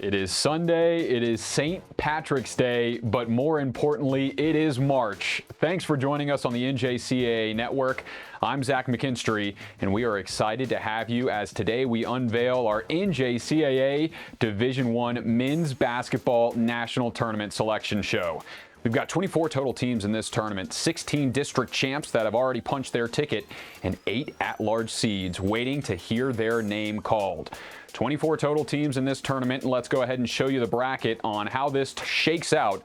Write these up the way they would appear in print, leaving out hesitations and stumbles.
It is Sunday, it is St. Patrick's Day, but more importantly, it is March. Thanks for joining us on the NJCAA Network. I'm Zach McKinstry, and we are excited to have you as today we unveil our NJCAA Division I Men's Basketball National Tournament Selection Show. We've got 24 total teams in this tournament, 16 district champs that have already punched their ticket, and 8 at-large seeds waiting to hear their name called. 24 total teams in this tournament, and let's go ahead and show you the bracket on how this shakes out.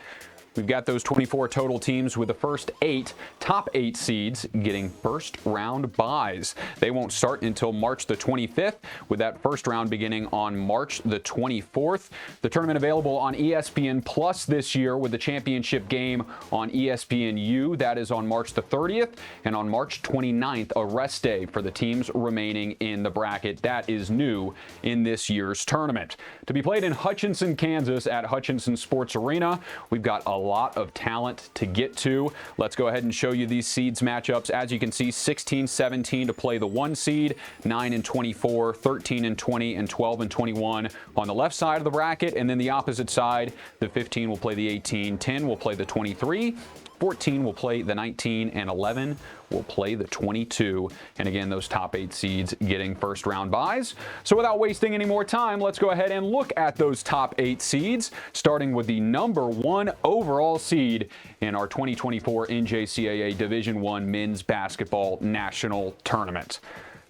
We've got those 24 total teams with the first 8 top 8 seeds getting first round byes. They won't start until March the 25th, with that first round beginning on March the 24th. The tournament available on ESPN Plus this year with the championship game on ESPNU. That is on March the 30th, and on March 29th, a rest day for the teams remaining in the bracket. That is new in this year's tournament. To be played in Hutchinson, Kansas at Hutchinson Sports Arena, we've got a lot of talent to get to. Let's go ahead and show you these seeds matchups. As you can see, 16-17 to play the 1 seed, 9-24, 13-20, and 12-21 on the left side of the bracket, and then the opposite side, the 15 will play the 18, 10 will play the 23, 14 will play the 19, and 11 will play the 22. And again, those top 8 seeds getting first round byes. So without wasting any more time, let's go ahead and look at those top 8 seeds, starting with the number 1 overall seed in our 2024 NJCAA Division I Men's Basketball National Tournament.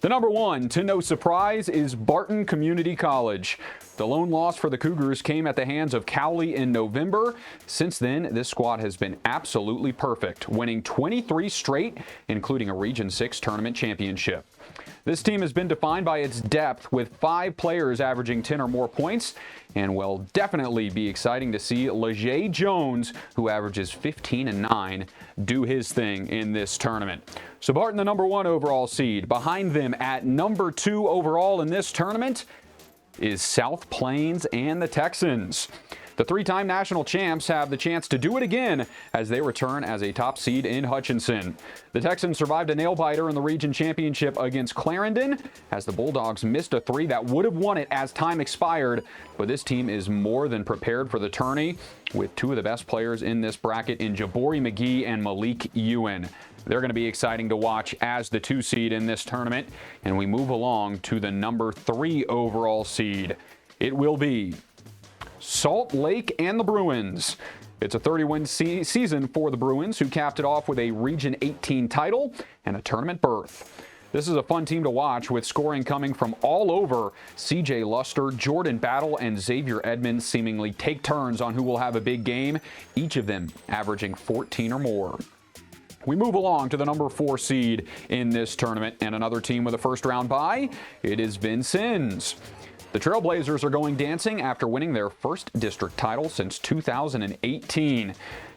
The number 1, to no surprise, is Barton Community College. The lone loss for the Cougars came at the hands of Cowley in November. Since then, this squad has been absolutely perfect, winning 23 straight, including a Region 6 tournament championship. This team has been defined by its depth, with 5 players averaging 10 or more points, and will definitely be exciting to see Lejeay Jones, who averages 15 and 9, do his thing in this tournament. So Barton, the number 1 overall seed. Behind them at number 2 overall in this tournament is South Plains and the Texans. The 3-time national champs have the chance to do it again as they return as a top seed in Hutchinson. The Texans survived a nail-biter in the region championship against Clarendon as the Bulldogs missed a 3 that would have won it as time expired, but this team is more than prepared for the tourney with 2 of the best players in this bracket in Jabori McGee and Malik Ewan. They're going to be exciting to watch as the 2 seed in this tournament, and we move along to the number 3 overall seed. It will be Salt Lake and the Bruins. It's a 30-win season for the Bruins, who capped it off with a Region 18 title and a tournament berth. This is a fun team to watch, with scoring coming from all over. CJ Luster, Jordan Battle, and Xavier Edmonds seemingly take turns on who will have a big game, each of them averaging 14 or more. We move along to the number 4 seed in this tournament, and another team with a first-round bye. It is Vincennes. The Trailblazers are going dancing after winning their first district title since 2018.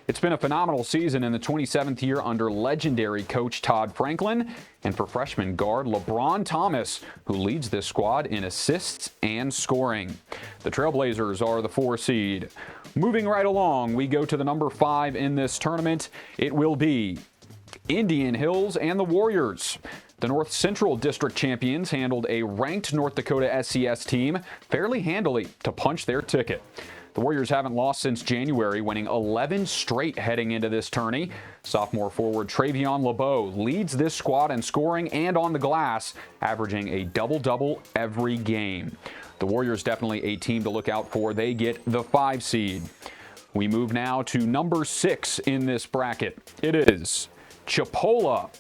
It's been a phenomenal season in the 27th year under legendary coach Todd Franklin, and for freshman guard LeBron Thomas, who leads this squad in assists and scoring. The Trailblazers are the 4 seed. Moving right along, we go to the number 5 in this tournament. It will be Indian Hills and the Warriors. The North Central District champions handled a ranked North Dakota SCS team fairly handily to punch their ticket. The Warriors haven't lost since January, winning 11 straight heading into this tourney. Sophomore forward Travion LeBeau leads this squad in scoring and on the glass, averaging a double-double every game. The Warriors definitely a team to look out for. They get the 5 seed. We move now to number 6 in this bracket. It is Chipola.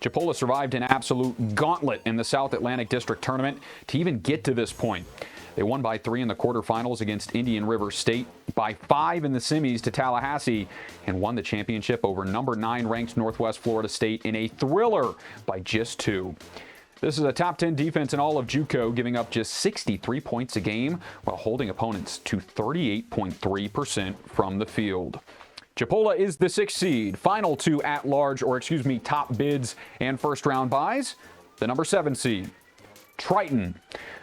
Chipola survived an absolute gauntlet in the South Atlantic District Tournament to even get to this point. They won by 3 in the quarterfinals against Indian River State, by 5 in the semis to Tallahassee, and won the championship over number 9 ranked Northwest Florida State in a thriller by just 2. This is a top 10 defense in all of JUCO, giving up just 63 points a game while holding opponents to 38.3% from the field. Chipola is the 6th seed. Final 2 top bids and first round byes. The number 7 seed, Triton.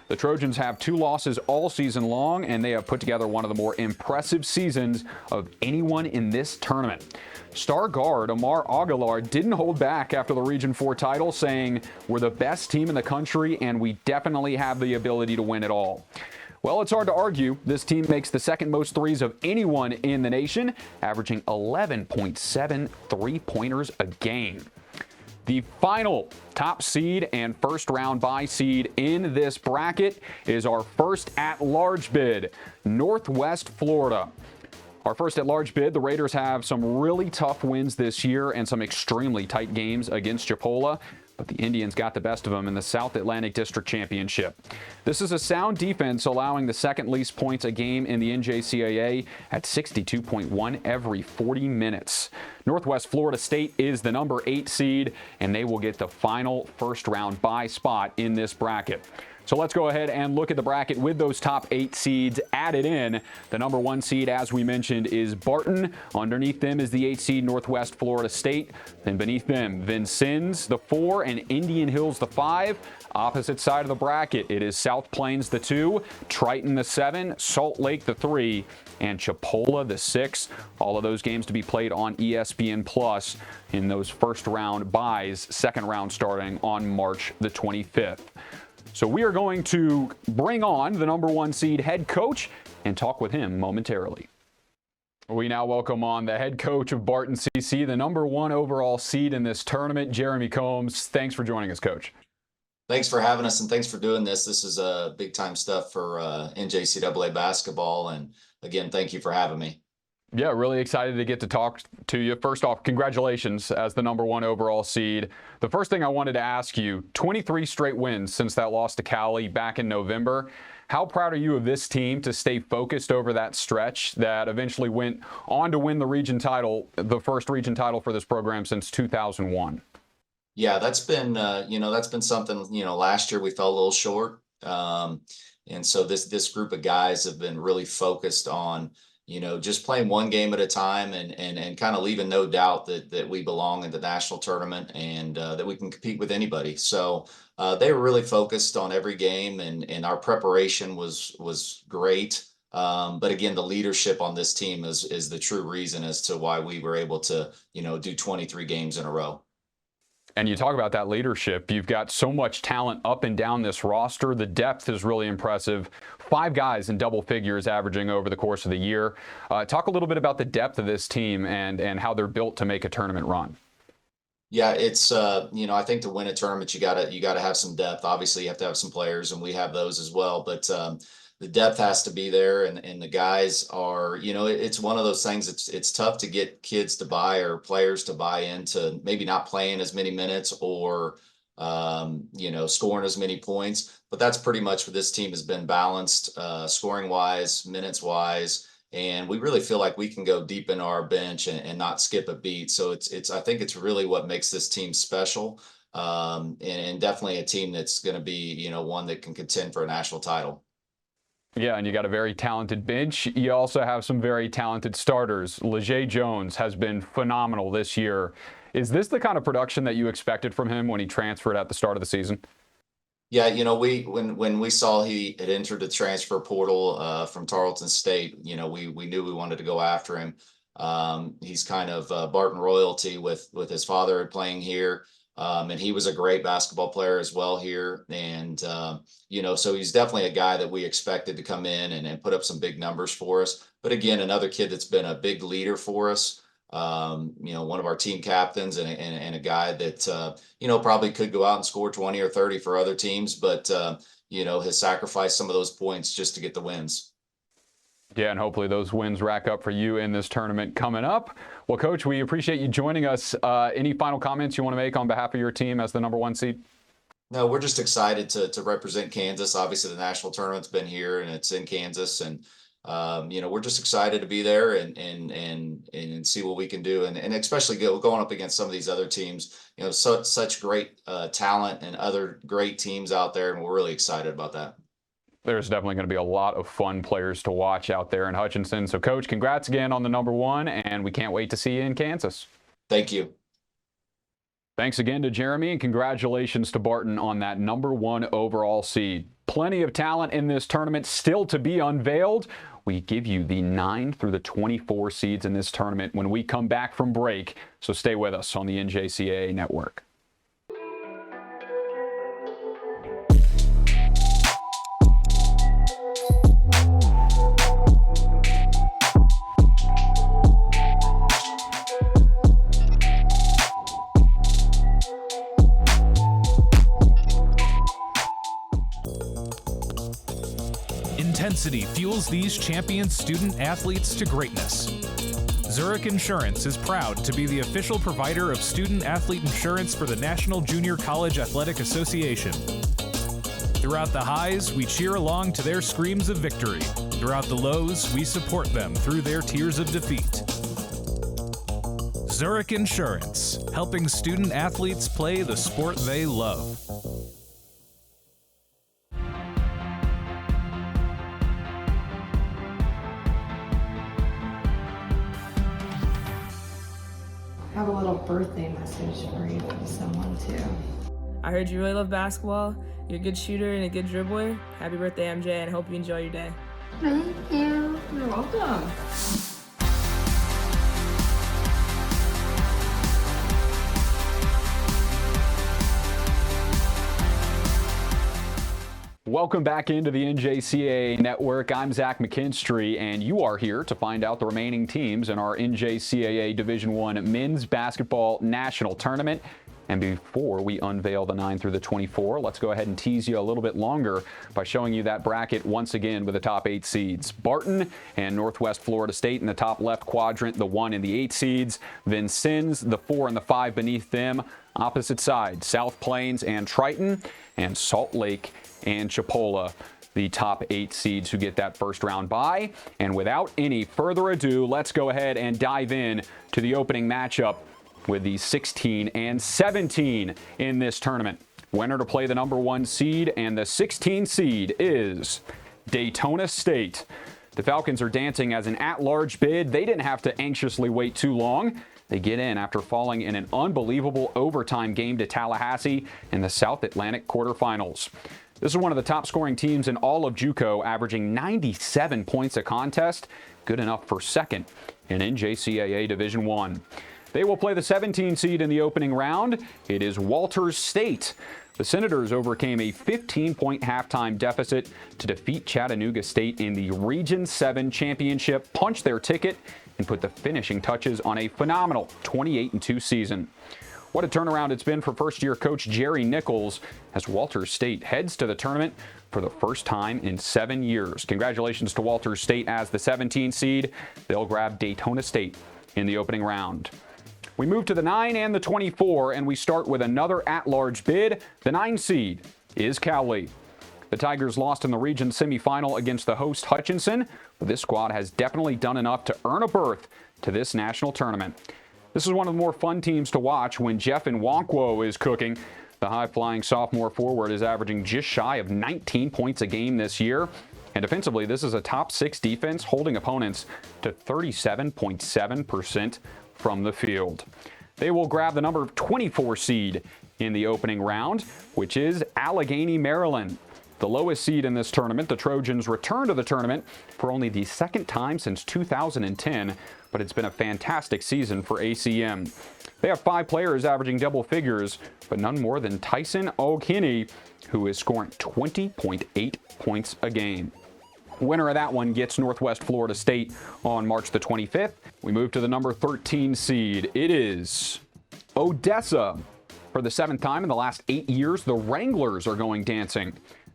The Trojans have 2 losses all season long, and they have put together one of the more impressive seasons of anyone in this tournament. Star guard Amar Aguilar didn't hold back after the Region 4 title, saying, "We're the best team in the country, and we definitely have the ability to win it all." Well, it's hard to argue. This team makes the second most threes of anyone in the nation, averaging 11.7 three-pointers a game. The final top seed and first-round bye seed in this bracket is our first at-large bid, Northwest Florida. Our first at-large bid, the Raiders have some really tough wins this year and some extremely tight games against Chipola, but the Indians got the best of them in the South Atlantic District Championship. This is a sound defense, allowing the second least points a game in the NJCAA at 62.1 every 40 minutes. Northwest Florida State is the number 8 seed, and they will get the final first-round bye spot in this bracket. So let's go ahead and look at the bracket with those top 8 seeds added in. The number 1 seed, as we mentioned, is Barton. Underneath them is the 8 seed Northwest Florida State. Then beneath them, Vincennes, the 4, and Indian Hills, the 5. Opposite side of the bracket, it is South Plains, the 2, Triton, the 7, Salt Lake, the 3, and Chipola, the 6. All of those games to be played on ESPN Plus in those first-round byes, second round starting on March the 25th. So we are going to bring on the number 1 seed head coach and talk with him momentarily. We now welcome on the head coach of Barton CC, the number 1 overall seed in this tournament, Jeremy Combs. Thanks for joining us, Coach. Thanks for having us, and thanks for doing this. This is big-time stuff for NJCAA basketball, and again, thank you for having me. Yeah, really excited to get to talk to you. First off, congratulations as the number 1 overall seed. The first thing I wanted to ask you, 23 straight wins since that loss to Cali back in November. How proud are you of this team to stay focused over that stretch that eventually went on to win the region title, the first region title for this program since 2001? Yeah, that's been something, last year we fell a little short. And so this group of guys have been really focused on just playing one game at a time and kind of leaving no doubt that we belong in the national tournament and that we can compete with anybody. So they were really focused on every game, and our preparation was great. But again, the leadership on this team is the true reason as to why we were able to, do 23 games in a row. And you talk about that leadership. You've got so much talent up and down this roster. The depth is really impressive. 5 guys in double figures averaging over the course of the year. Talk a little bit about the depth of this team and how they're built to make a tournament run. Yeah, it's I think to win a tournament you gotta have some depth. Obviously, you have to have some players, and we have those as well. But the depth has to be there, and the guys are, it's one of those things. It's tough to get kids to buy or players to buy into maybe not playing as many minutes or scoring as many points. But that's pretty much what this team has been balanced, scoring wise, minutes wise. And we really feel like we can go deep in our bench and not skip a beat. So I think it's really what makes this team special, and definitely a team that's going to be, one that can contend for a national title. Yeah, and you got a very talented bench. You also have some very talented starters. Leger Jones has been phenomenal this year. Is this the kind of production that you expected from him when he transferred at the start of the season? Yeah, when we saw he had entered the transfer portal from Tarleton State, we knew we wanted to go after him. He's kind of Barton royalty with his father playing here. And he was a great basketball player as well here. And, so he's definitely a guy that we expected to come in and put up some big numbers for us. But again, another kid that's been a big leader for us, one of our team captains and a guy that, probably could go out and score 20 or 30 for other teams, but, has sacrificed some of those points just to get the wins. Yeah, and hopefully those wins rack up for you in this tournament coming up. Well, Coach, we appreciate you joining us. Any final comments you want to make on behalf of your team as the number 1 seed? No, we're just excited to represent Kansas. Obviously, the national tournament's been here and it's in Kansas, and we're just excited to be there and see what we can do, and especially going up against some of these other teams. Such great talent and other great teams out there, and we're really excited about that. There's definitely going to be a lot of fun players to watch out there in Hutchinson. So, Coach, congrats again on the number 1, and we can't wait to see you in Kansas. Thank you. Thanks again to Jeremy, and congratulations to Barton on that number 1 overall seed. Plenty of talent in this tournament still to be unveiled. We give you the 9 through the 24 seeds in this tournament when we come back from break. So stay with us on the NJCAA Network. intensity fuels these champion student athletes to greatness. Zurich Insurance is proud to be the official provider of student athlete insurance for the National Junior College Athletic Association. Throughout the highs, we cheer along to their screams of victory. Throughout the lows, we support them through their tears of defeat. Zurich Insurance, helping student athletes play the sport they love. I have a little birthday message for you from someone too. I heard you really love basketball. You're a good shooter and a good dribbler. Happy birthday, MJ, and I hope you enjoy your day. Thank you. You're welcome. Welcome back into the NJCAA Network. I'm Zach McKinstry, and you are here to find out the remaining teams in our NJCAA Division I Men's Basketball National Tournament. And before we unveil the 9 through the 24, let's go ahead and tease you a little bit longer by showing you that bracket once again with the top 8 seeds. Barton and Northwest Florida State in the top left quadrant, the 1 and the 8 seeds. Vincennes, the 4 and the 5 beneath them. Opposite side, South Plains and Triton, and Salt Lake and Chipola, the top 8 seeds who get that first round bye. And without any further ado, let's go ahead and dive in to the opening matchup with the 16 and 17 in this tournament. Winner to play the number 1 seed, and the 16 seed is Daytona State. The Falcons are dancing as an at-large bid. They didn't have to anxiously wait too long. They get in after falling in an unbelievable overtime game to Tallahassee in the South Atlantic quarterfinals. This is one of the top scoring teams in all of JUCO, averaging 97 points a contest, good enough for second in NJCAA Division I. They will play the 17 seed in the opening round. It is Walters State. The Senators overcame a 15-point halftime deficit to defeat Chattanooga State in the Region 7 championship, punch their ticket, and put the finishing touches on a phenomenal 28-2 season. What a turnaround it's been for first-year coach Jerry Nichols as Walters State heads to the tournament for the first time in 7 years. Congratulations to Walters State as the 17 seed. They'll grab Daytona State in the opening round. We move to the 9 and the 24, and we start with another at-large bid. The 9 seed is Cowley. The Tigers lost in the region semifinal against the host Hutchinson, but this squad has definitely done enough to earn a berth to this national tournament. This is one of the more fun teams to watch when Jeff Nwankwo is cooking. The high-flying sophomore forward is averaging just shy of 19 points a game this year. And defensively, this is a top 6 defense, holding opponents to 37.7% from the field. They will grab the number 24 seed in the opening round, which is Allegheny, Maryland. The lowest seed in this tournament, the Trojans return to the tournament for only the second time since 2010, but it's been a fantastic season for ACM. They have 5 players averaging double figures, but none more than Tyson O'Kinney, who is scoring 20.8 points a game. Winner of that one gets Northwest Florida State on March the 25th. We move to the number 13 seed. It is Odessa. For the 7th time in the last 8 years, the Wranglers are going dancing.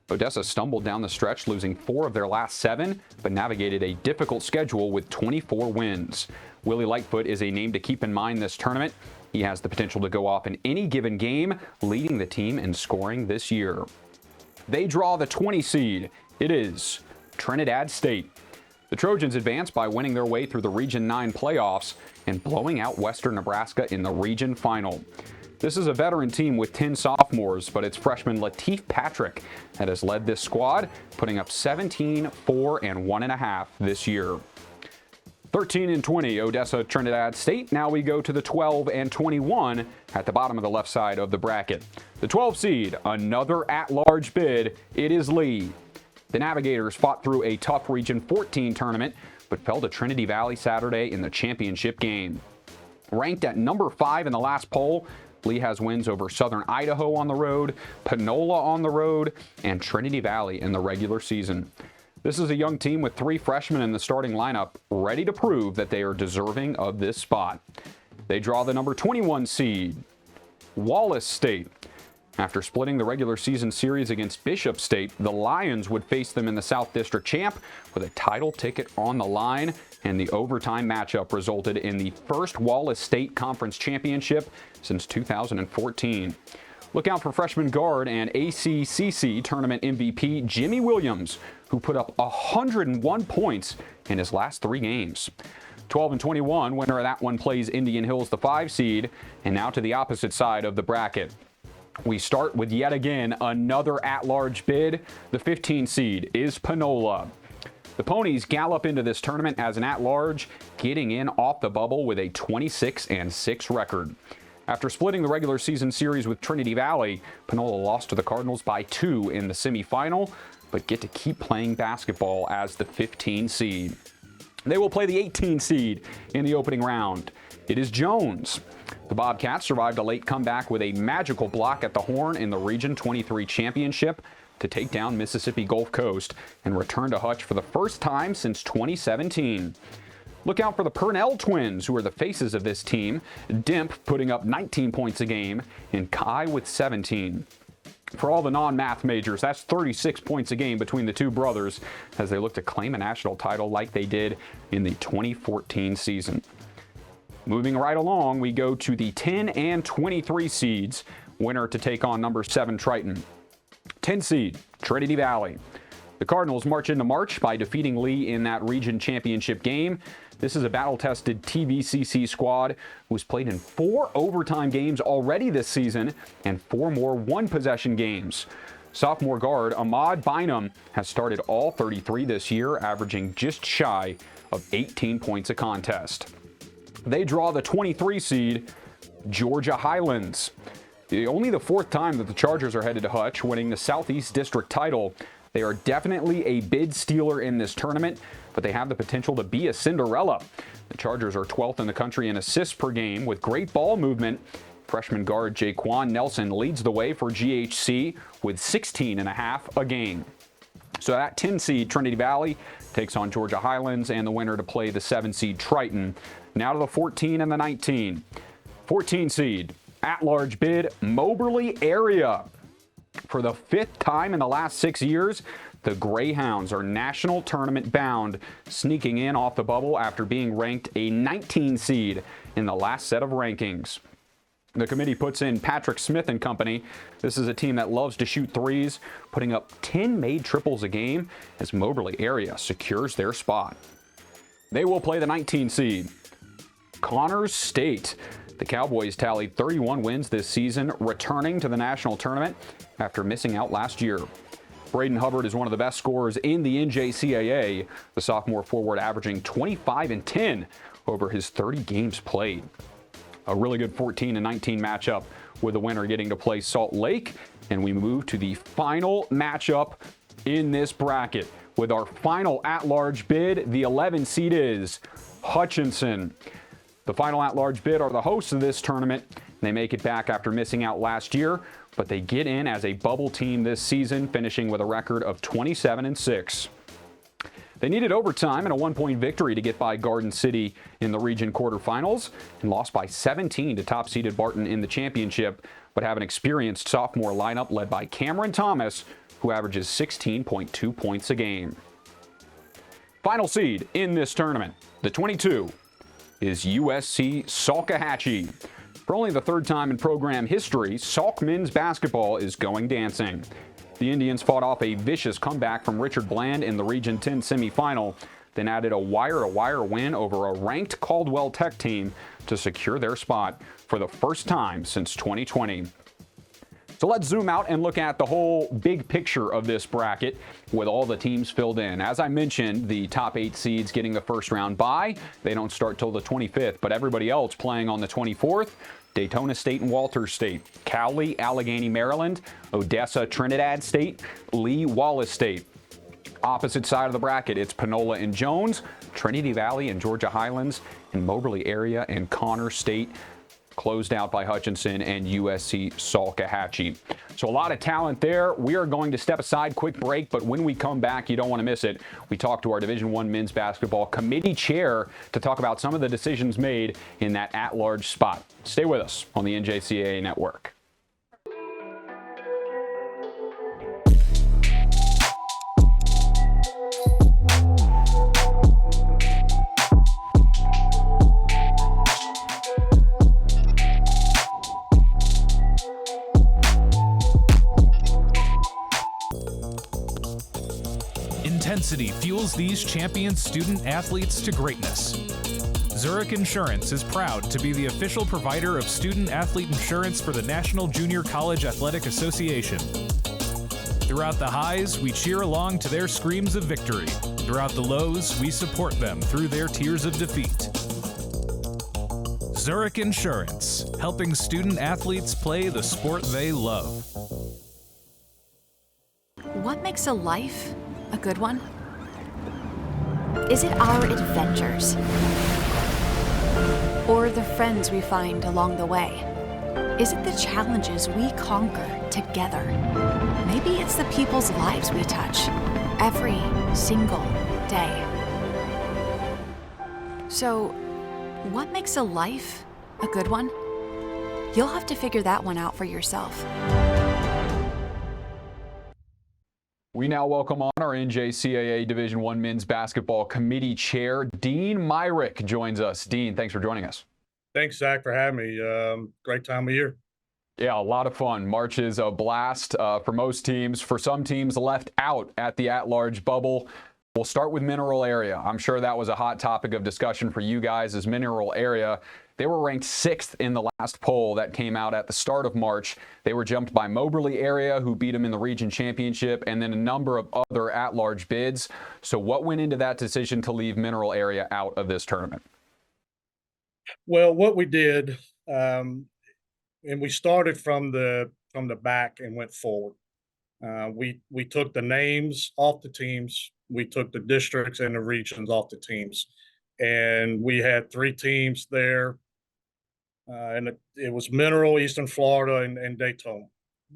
Odessa stumbled down the stretch, losing 4 of their last 7, but navigated a difficult schedule with 24 wins. Willie Lightfoot is a name to keep in mind this tournament. He has the potential to go off in any given game, leading the team in scoring this year. They draw the 20 seed. It is Trinidad State. The Trojans advance by winning their way through the Region 9 playoffs and blowing out Western Nebraska in the region final. This is a veteran team with 10 sophomores, but it's freshman Lateef Patrick that has led this squad, putting up 17, 4, and 1.5 this year. 13 and 20, Odessa Trinidad State. Now we go to the 12 and 21 at the bottom of the left side of the bracket. The 12 seed, another at-large bid. It is Lee. The Navigators fought through a tough Region 14 tournament, but fell to Trinity Valley Saturday in the championship game. Ranked at number 5 in the last poll, Lee has wins over Southern Idaho on the road, Panola on the road, and Trinity Valley in the regular season. This is a young team with 3 freshmen in the starting lineup, ready to prove that they are deserving of this spot. They draw the number 21 seed, Wallace State. After splitting the regular season series against Bishop State, the Lions would face them in the South District Champ with a title ticket on the line, and the overtime matchup resulted in the first Wallace State Conference Championship since 2014. Look out for freshman guard and ACCC tournament MVP Jimmy Williams, who put up 101 points in his last 3 games. 12-21, winner of that one plays Indian Hills, the 5 seed, and now to the opposite side of the bracket. We start with yet again another at-large bid. The 15 seed is Panola. The Ponies gallop into this tournament as an at-large, getting in off the bubble with a 26-6 record. After splitting the regular season series with Trinity Valley, Panola lost to the Cardinals by 2 in the semifinal, but get to keep playing basketball as the 15 seed. They will play the 18 seed in the opening round. It is Jones. The Bobcats survived a late comeback with a magical block at the horn in the Region 23 Championship to take down Mississippi Gulf Coast and return to Hutch for the first time since 2017. Look out for the Purnell twins, who are the faces of this team. Dimp putting up 19 points a game and Kai with 17. For all the non-math majors, that's 36 points a game between the two brothers as they look to claim a national title like they did in the 2014 season. Moving right along, we go to the 10 and 23 seeds, winner to take on number 7 Triton. 10 seed, Trinity Valley. The Cardinals march into March by defeating Lee in that region championship game. This is a battle-tested TVCC squad who's played in 4 overtime games already this season and 4 more one-possession games. Sophomore guard Ahmad Bynum has started all 33 this year, averaging just shy of 18 points a contest. They draw the 23 seed, Georgia Highlands. Only the 4th time that the Chargers are headed to Hutch, winning the Southeast District title. They are definitely a bid stealer in this tournament, but they have the potential to be a Cinderella. The Chargers are 12th in the country in assists per game with great ball movement. Freshman guard Jaquan Nelson leads the way for GHC with 16.5 a game. So that 10 seed Trinity Valley takes on Georgia Highlands and the winner to play the 7 seed Triton. Now to the 14 and the 19. 14 seed, at-large bid, Moberly area. For the 5th time in the last 6 years, the Greyhounds are national tournament bound, sneaking in off the bubble after being ranked a 19 seed in the last set of rankings. The committee puts in Patrick Smith and company. This is a team that loves to shoot threes, putting up 10 made triples a game as Moberly area secures their spot. They will play the 19 seed, Connors State. The Cowboys tallied 31 wins this season, returning to the national tournament after missing out last year. Braden Hubbard is one of the best scorers in the NJCAA, the sophomore forward averaging 25 and 10 over his 30 games played. A really good 14 and 19 matchup with the winner getting to play Salt Lake, and we move to the final matchup in this bracket. With our final at-large bid, the 11 seed is Hutchinson. The final at-large bid are the hosts of this tournament. They make it back after missing out last year, but they get in as a bubble team this season, finishing with a record of 27-6. They needed overtime and a 1-point victory to get by Garden City in the region quarterfinals and lost by 17 to top-seeded Barton in the championship, but have an experienced sophomore lineup led by Cameron Thomas, who averages 16.2 points a game. Final seed in this tournament, the 22, is USC Salkehatchie. For only the 3rd time in program history, Salk men's basketball is going dancing. The Indians fought off a vicious comeback from Richard Bland in the Region 10 semifinal, then added a wire-to-wire win over a ranked Caldwell Tech team to secure their spot for the first time since 2020. So let's zoom out and look at the whole big picture of this bracket with all the teams filled in. As I mentioned, the top 8 seeds getting the first round bye. They don't start till the 25th, but everybody else playing on the 24th. Daytona State and Walters State, Cowley, Allegheny, Maryland, Odessa, Trinidad State, Lee, Wallace State. Opposite side of the bracket, it's Panola and Jones, Trinity Valley and Georgia Highlands, and Moberly area and Connors State, closed out by Hutchinson and USC Salkehatchie. So a lot of talent there. We are going to step aside, quick break, but when we come back, you don't want to miss it. We talk to our Division I men's basketball committee chair to talk about some of the decisions made in that at-large spot. Stay with us on the NJCAA Network. Intensity fuels these champion student athletes to greatness. Zurich Insurance is proud to be the official provider of student athlete insurance for the National Junior College Athletic Association. Throughout the highs, we cheer along to their screams of victory. Throughout the lows, we support them through their tears of defeat. Zurich Insurance, helping student athletes play the sport they love. What makes a life a good one? Is it our adventures? Or the friends we find along the way? Is it the challenges we conquer together? Maybe it's the people's lives we touch every single day. So, what makes a life a good one? You'll have to figure that one out for yourself. We now welcome on our NJCAA Division I Men's Basketball Committee Chair, Dean Myrick, joins us. Dean, thanks for joining us. Thanks, Zach, for having me. Great time of year. Yeah, a lot of fun. March is a blast for most teams. For some teams left out at the at-large bubble, we'll start with Mineral Area. I'm sure that was a hot topic of discussion for you guys as Mineral Area. They were ranked 6th in the last poll that came out at the start of March. They were jumped by Moberly Area, who beat them in the region championship, and then a number of other at-large bids. So what went into that decision to leave Mineral Area out of this tournament? Well, what we did, and we started from the back and went forward. We took the names off the teams. We took the districts and the regions off the teams, and we had 3 teams there. And it was Mineral, Eastern Florida, and Daytona.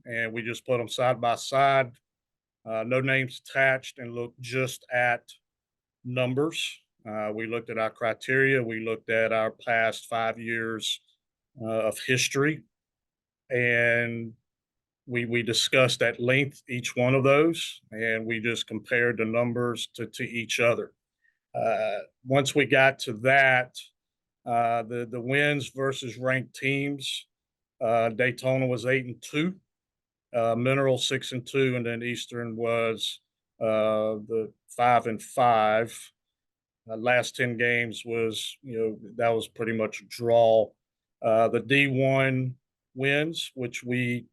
And we just put them side by side, no names attached, and looked just at numbers. We looked at our criteria. We looked at our past 5 years of history. And we discussed at length each one of those, and we just compared the numbers to each other. Once we got to that, the wins versus ranked teams, Daytona was 8-2, Mineral 6-2, and then Eastern was the 5-5. Last 10 games was, that was pretty much a draw. The D1 wins, which we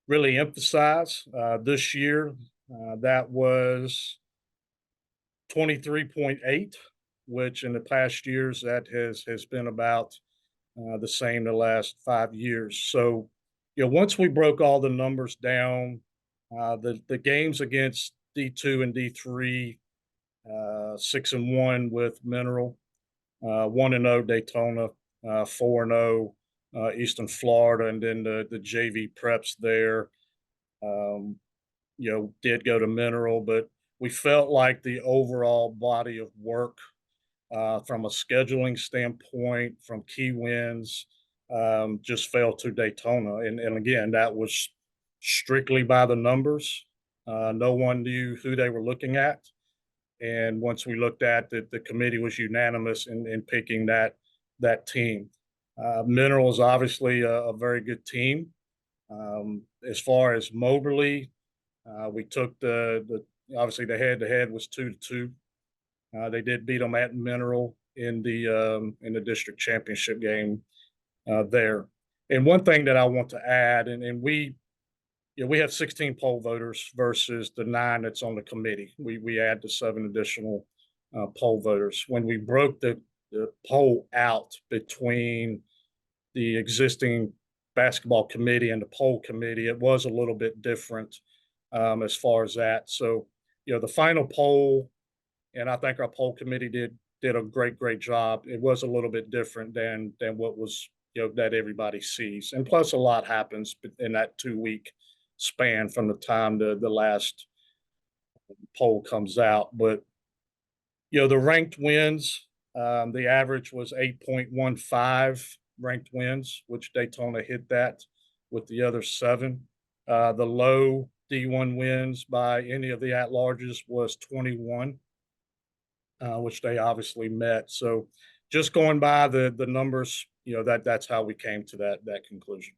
really emphasize this year, that was 23.8. which in the past years that has been about the same the last 5 years. So, once we broke all the numbers down, the games against D2 and D3, 6-1 with Mineral, 1-0 Daytona, 4-0 Eastern Florida, and then the JV preps there, did go to Mineral, but we felt like the overall body of work from a scheduling standpoint, from key wins, just fell to Daytona. And again, that was strictly by the numbers. No one knew who they were looking at. And once we looked at it, the committee was unanimous in picking that team. Mineral is obviously a very good team. As far as Moberly, we took obviously the head-to-head was 2-2. They did beat them at Mineral in the district championship game there. And one thing that I want to add, and we have 16 poll voters versus the 9 that's on the committee. We add the 7 additional poll voters. When we broke the poll out between the existing basketball committee and the poll committee, it was a little bit different as far as that. So, the final poll, and I think our poll committee did a great job. It was a little bit different than what was, that everybody sees. And plus a lot happens in that 2-week span from the time the last poll comes out. But, the ranked wins, the average was 8.15 ranked wins, which Daytona hit that with the other 7. The low D1 wins by any of the at-larges was 21. Which they obviously met. So just going by the numbers, that's how we came to that conclusion.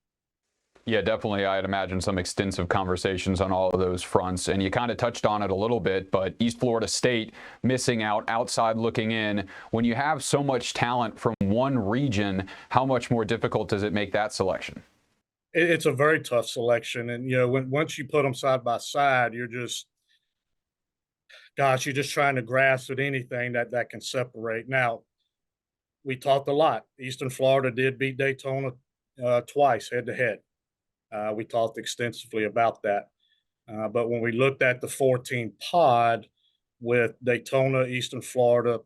Yeah, definitely. I'd imagine some extensive conversations on all of those fronts. And you kind of touched on it a little bit, but East Florida State missing out, outside looking in. When you have so much talent from one region, how much more difficult does it make that selection? It's a very tough selection. And, once you put them side by side, you're just trying to grasp at anything that can separate. Now, we talked a lot. Eastern Florida did beat Daytona twice head to head. We talked extensively about that. But when we looked at the 14 pod with Daytona, Eastern Florida,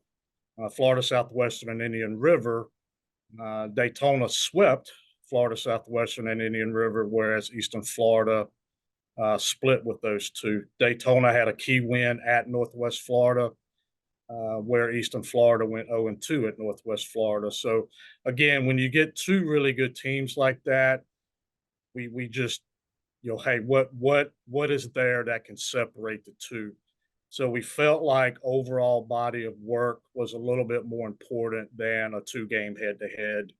Florida Southwestern, and Indian River, Daytona swept Florida Southwestern and Indian River, whereas Eastern Florida split with those two. Daytona had a key win at Northwest Florida, where Eastern Florida went 0-2 at Northwest Florida. So again, when you get two really good teams like that, we just, hey, what is there that can separate the two? So we felt like overall body of work was a little bit more important than a 2-game head-to-head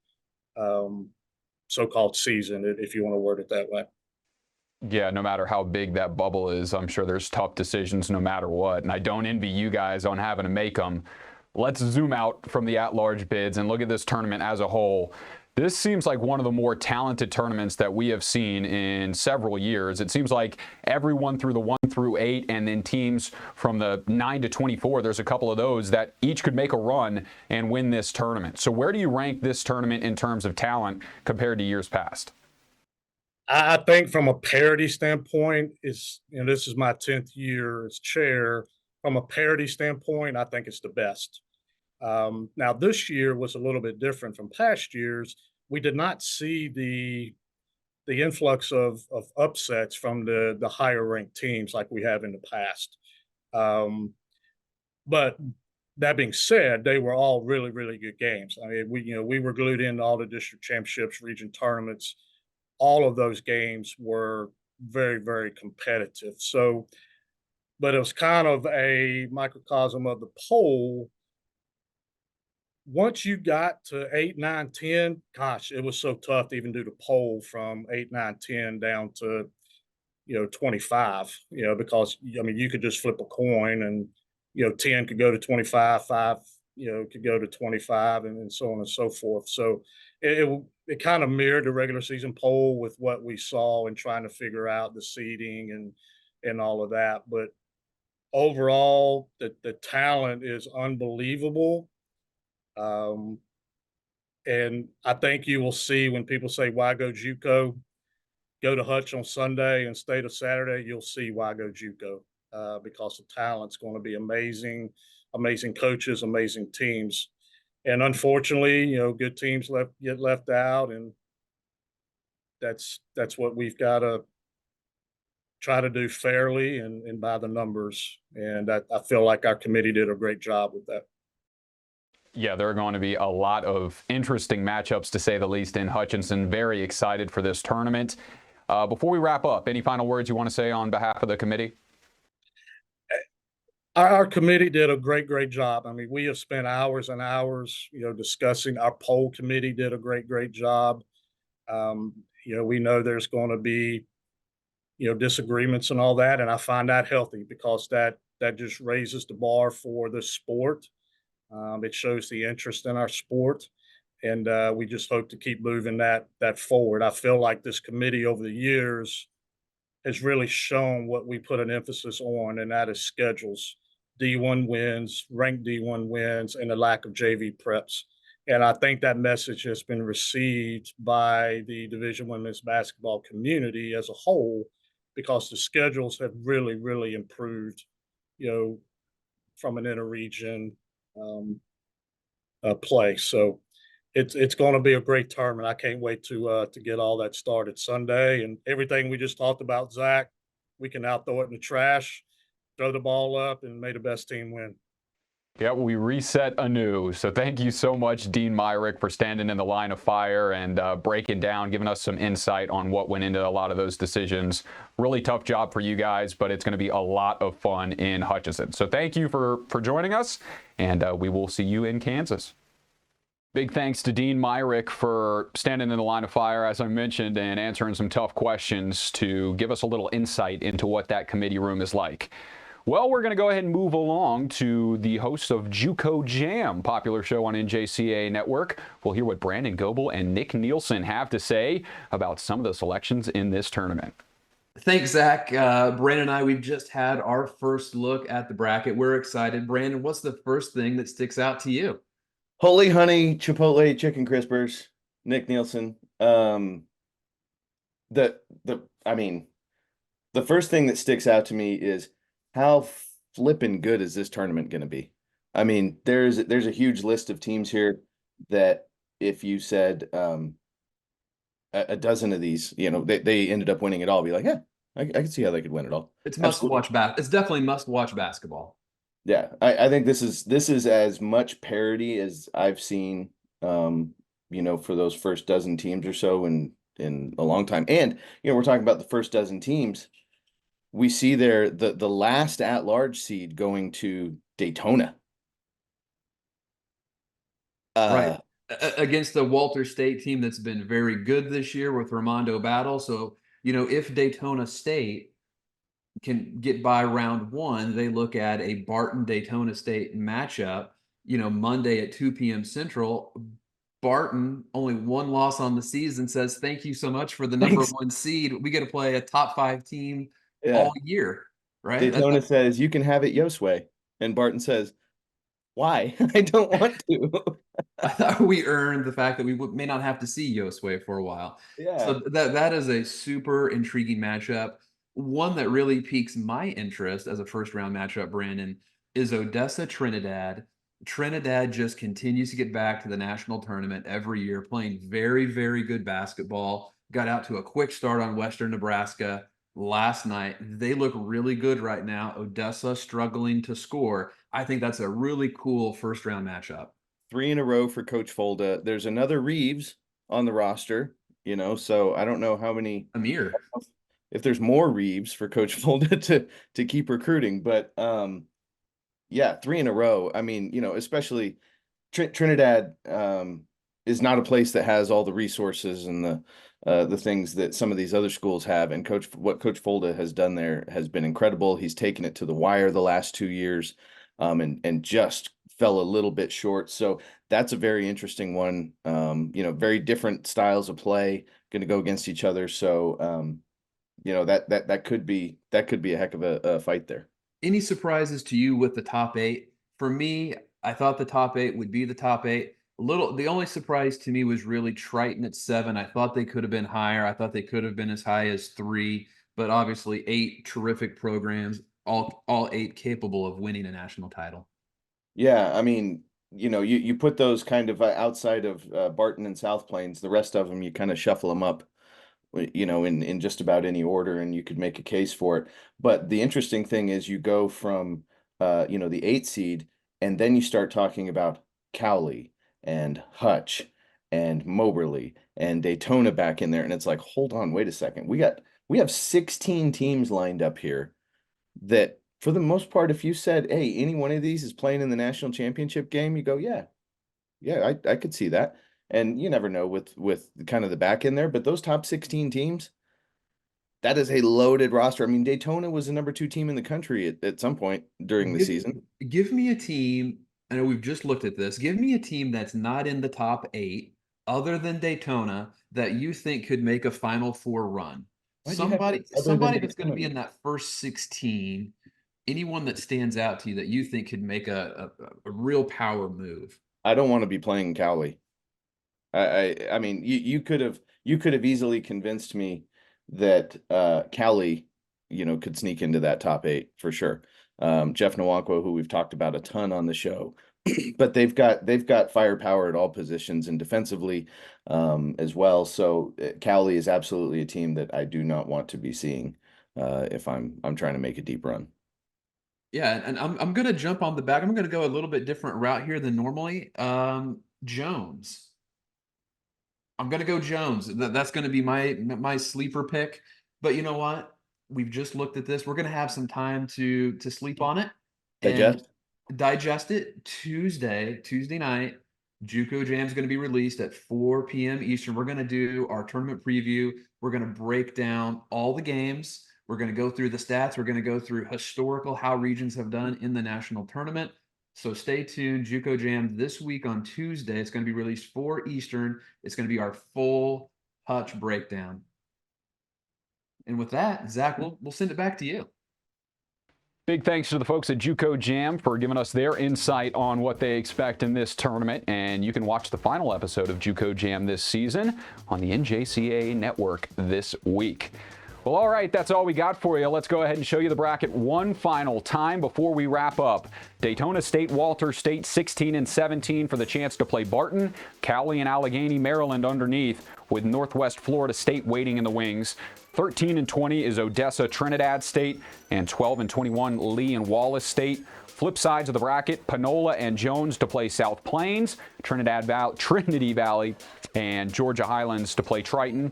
so-called season, if you want to word it that way. Yeah, no matter how big that bubble is, I'm sure there's tough decisions no matter what. And I don't envy you guys on having to make them. Let's zoom out from the at-large bids and look at this tournament as a whole. This seems like one of the more talented tournaments that we have seen in several years. It seems like everyone through the 1 through 8, and then teams from the 9 to 24, there's a couple of those that each could make a run and win this tournament. So where do you rank this tournament in terms of talent compared to years past? I think from a parity standpoint, this is my 10th year as chair. From a parity standpoint, I think it's the best. Now, this year was a little bit different from past years. We did not see the influx of upsets from the higher ranked teams like we have in the past. But that being said, they were all really, really good games. I mean, we were glued into all the district championships, region tournaments. All of those games were very, very competitive. So, but it was kind of a microcosm of the poll. Once you got to 8, 9, 10, gosh, it was so tough to even do the poll from 8, 9, 10 down to 25. Because I mean, you could just flip a coin, and 10 could go to 25, 5 could go to 25, and so on and so forth. So it kind of mirrored the regular season poll with what we saw and trying to figure out the seeding and all of that. But overall, the talent is unbelievable. And I think you will see when people say, why go JUCO, go to Hutch on Sunday and stay to Saturday, you'll see why go JUCO, because the talent's going to be amazing, amazing coaches, amazing teams. And unfortunately, good teams get left out, and that's what we've got to try to do fairly and by the numbers. And I feel like our committee did a great job with that. Yeah, there are going to be a lot of interesting matchups, to say the least, in Hutchinson. Very excited for this tournament. Before we wrap up, any final words you want to say on behalf of the committee? Our committee did a great job. I mean, we have spent hours and hours, discussing. Our poll committee did a great job. We know there's going to be, disagreements and all that, and I find that healthy, because that just raises the bar for the sport. It shows the interest in our sport, and we just hope to keep moving that forward. I feel like this committee over the years has really shown what we put an emphasis on, and that is schedules, D1 wins, ranked D1 wins, and the lack of JV preps. And I think that message has been received by the Division I men's basketball community as a whole, because the schedules have really improved, from an interregion play. So it's going to be a great tournament. I can't wait to get all that started Sunday, and everything we just talked about, Zach. We can now throw it in the trash, throw the ball up, and may the best team win. Yeah, we reset anew. So thank you so much, Dean Myrick, for standing in the line of fire and breaking down, giving us some insight on what went into a lot of those decisions. Really tough job for you guys, but it's going to be a lot of fun in Hutchinson. So thank you for joining us, and we will see you in Kansas. Big thanks to Dean Myrick for standing in the line of fire, as I mentioned, and answering some tough questions to give us a little insight into what that committee room is like. Well, we're going to go ahead and move along to the hosts of JUCO Jam, popular show on NJCAA Network. We'll hear what Brandon Goebel and Nick Nielsen have to say about some of the selections in this tournament. Thanks, Zach. Brandon and I, we've just had our first look at the bracket. We're excited. Brandon, what's the first thing that sticks out to you? Holy Honey Chipotle Chicken Crispers, Nick Nielsen. I mean, the first thing that sticks out to me is how flippin' good is this tournament going to be? I mean, there's a huge list of teams here that if you said a dozen of these, they ended up winning it all, I'd be like, yeah, I can see how they could win it all. It's must-watch It's definitely must-watch basketball. Yeah, I think this is as much parity as I've seen, for those first dozen teams or so in a long time. And we're talking about the first dozen teams. We see there the last at-large seed going to Daytona, right, against the Walter State team that's been very good this year with Ramondo Battle. So if Daytona State can get by round one, they look at a Barton Daytona State matchup, Monday at 2 p.m. Central. Barton, only one loss on the season, says, thank you so much for the number one seed. We get to play a top 5 team all year, right? Daytona says, you can have it Yosway. And Barton says, why? I don't want to. I thought we earned the fact that we may not have to see Yosway for a while. Yeah. So that is a super intriguing matchup. One that really piques my interest as a first-round matchup, Brandon, is Odessa Trinidad. Trinidad just continues to get back to the national tournament every year, playing very, very good basketball. Got out to a quick start on Western Nebraska last night. They look really good right now. Odessa struggling to score. I think that's a really cool first-round matchup. 3 in a row for Coach Folda. There's another Reeves on the roster, so I don't know how many. Amir. If there's more Reeves for Coach Folda to keep recruiting, but 3 in a row. I mean, especially Trinidad is not a place that has all the resources and the things that some of these other schools have. And what Coach Folda has done there has been incredible. He's taken it to the wire the last 2 years, and just fell a little bit short. So that's a very interesting one. Very different styles of play going to go against each other. So that could be a heck of a fight there. Any surprises to you with the top 8? For me, I thought the top 8 would be the top 8. The only surprise to me was really Triton at 7. I thought they could have been higher. I thought they could have been as high as 3, but obviously 8 terrific programs, all 8 capable of winning a national title. Yeah, I mean, you put those kind of outside of Barton and South Plains, the rest of them you kind of shuffle them up, in just about any order, and you could make a case for it. But the interesting thing is you go from, the 8 seed, and then you start talking about Cowley and Hutch and Moberly and Daytona back in there. And it's like, hold on, wait a second. We have 16 teams lined up here that, for the most part, if you said, hey, any one of these is playing in the national championship game, you go, yeah, I could see that. And you never know with kind of the back in there, but those top 16 teams, that is a loaded roster. I mean, Daytona was the number 2 team in the country at some point during the season. Give me a team. I know we've just looked at this. Give me a team that's not in the top 8, other than Daytona, that you think could make a Final Four run. Somebody that's going to be in that first 16. Anyone that stands out to you that you think could make a real power move? I don't want to be playing Cowley. I mean, you could have easily convinced me that Cowley, could sneak into that top 8 for sure. Jeff Nwankwo, who we've talked about a ton on the show, but they've got firepower at all positions and defensively as well. So Cowley is absolutely a team that I do not want to be seeing if I'm trying to make a deep run. Yeah, and I'm going to jump on the back. I'm going to go a little bit different route here than normally. Jones. I'm going to go Jones. That's going to be my sleeper pick. But you know what? We've just looked at this. We're going to have some time to sleep on it. Digest it Tuesday night. JUCO Jam is going to be released at 4 p.m. Eastern. We're going to do our tournament preview. We're going to break down all the games. We're going to go through the stats. We're going to go through historical, how regions have done in the national tournament. So stay tuned. JUCO Jam this week on Tuesday. It's going to be released 4 Eastern. It's going to be our full Hutch breakdown. And with that, Zach, we'll send it back to you. Big thanks to the folks at JUCO Jam for giving us their insight on what they expect in this tournament. And you can watch the final episode of JUCO Jam this season on the NJCAA network this week. Well, all right, that's all we got for you. Let's go ahead and show you the bracket one final time before we wrap up. Daytona State, Walter State, 16-17 for the chance to play Barton, Cowley, and Allegheny, Maryland underneath, with Northwest Florida State waiting in the wings. 13-20 is Odessa, Trinidad State, and 12-21 Lee and Wallace State. Flip sides of the bracket, Panola and Jones to play South Plains, Trinity Valley, and Georgia Highlands to play Triton.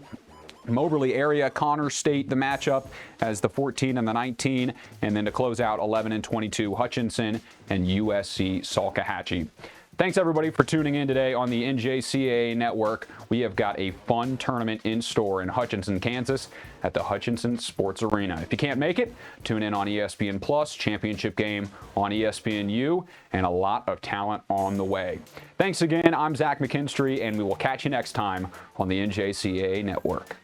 Moberly area, Connors State, the matchup as the 14 and the 19, and then to close out 11-22 Hutchinson and USC Salkehatchie. Thanks everybody for tuning in today on the NJCAA network. We have got a fun tournament in store in Hutchinson, Kansas at the Hutchinson Sports Arena. If you can't make it, tune in on ESPN Plus, championship game on ESPNU, and a lot of talent on the way. Thanks again. I'm Zach McKinstry, and we will catch you next time on the NJCAA network.